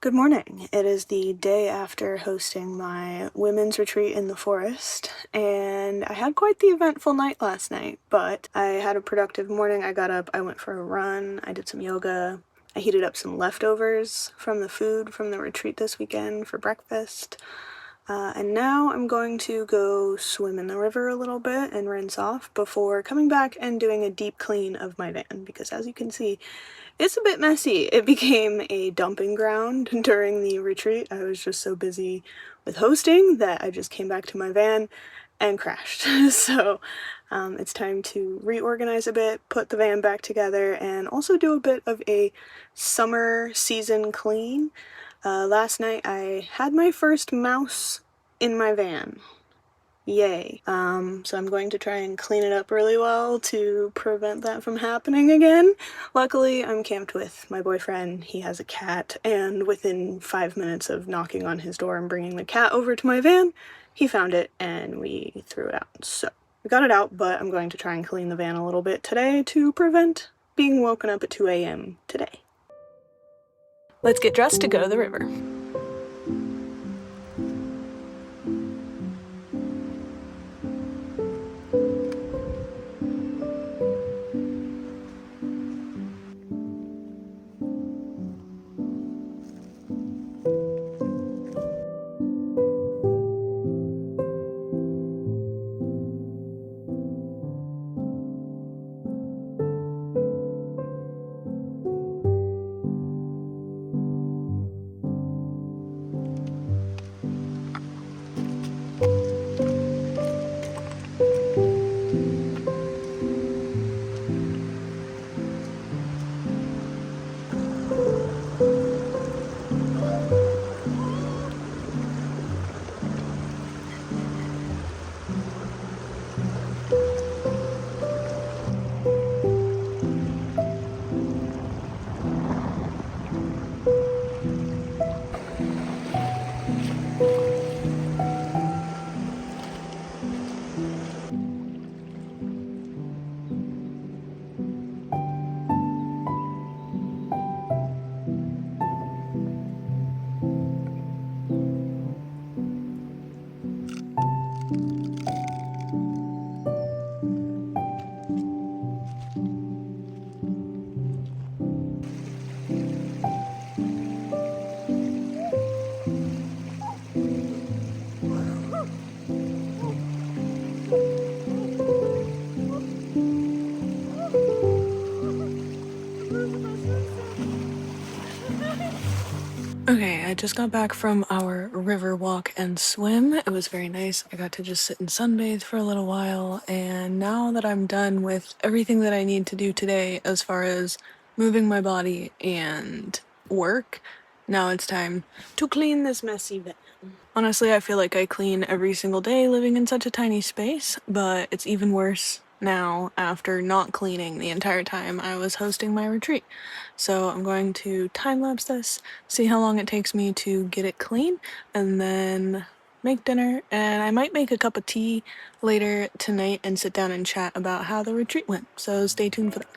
Good morning. It is the day after hosting my women's retreat in the forest, and I had quite the eventful night last night, but I had a productive morning. I got up, I went for a run, I did some yoga, I heated up some leftovers from the food from the retreat this weekend for breakfast, and now I'm going to go swim in the river a little bit and rinse off before coming back and doing a deep clean of my van, because as you can see, it's a bit messy. It became a dumping ground during the retreat. I was just so busy with hosting that I just came back to my van and crashed. So it's time to reorganize a bit, put the van back together, and also do a bit of a summer season clean. Last night I had my first mouse in my van. Yay. So I'm going to try and clean it up really well to prevent that from happening again. Luckily, I'm camped with my boyfriend. He has a cat, and within 5 minutes of knocking on his door and bringing the cat over to my van, he found it and we threw it out. So we got it out, but I'm going to try and clean the van a little bit today to prevent being woken up at 2 a.m. today. Let's get dressed to go to the river. Okay, I just got back from our river walk and swim. It was very nice. I got to just sit and sunbathe for a little while, and now that I'm done with everything that I need to do today as far as moving my body and work, now it's time to clean this messy van. Honestly, I feel like I clean every single day living in such a tiny space, but it's even worse now after not cleaning the entire time I was hosting my retreat. So I'm going to time-lapse this, see how long it takes me to get it clean, and then make dinner, and I might make a cup of tea later tonight and sit down and chat about how the retreat went, so stay tuned for that.